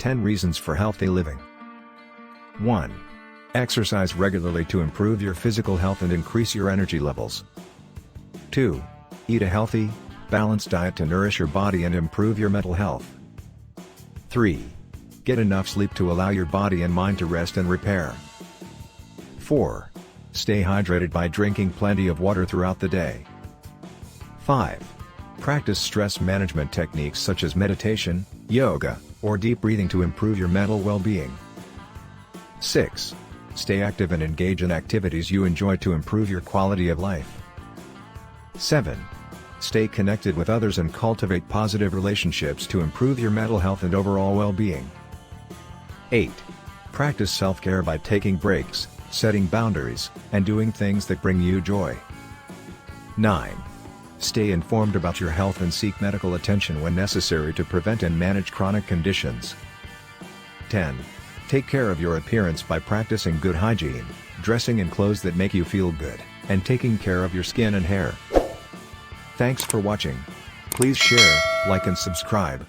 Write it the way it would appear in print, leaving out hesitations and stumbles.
10 reasons for healthy living. 1. Exercise regularly to improve your physical health and increase your energy levels. 2. Eat a healthy, balanced diet to nourish your body and improve your mental health. 3. Get enough sleep to allow your body and mind to rest and repair. 4. Stay hydrated by drinking plenty of water throughout the day. 5. Practice stress management techniques such as meditation, yoga, or deep breathing to improve your mental well-being. 6. Stay active and engage in activities you enjoy to improve your quality of life. 7. Stay connected with others and cultivate positive relationships to improve your mental health and overall well-being. 8. Practice self-care by taking breaks, setting boundaries, and doing things that bring you joy. 9. Stay informed about your health and seek medical attention when necessary to prevent and manage chronic conditions. 10. Take care of your appearance by practicing good hygiene, dressing in clothes that make you feel good, and taking care of your skin and hair. Thanks for watching. Please share, like and subscribe.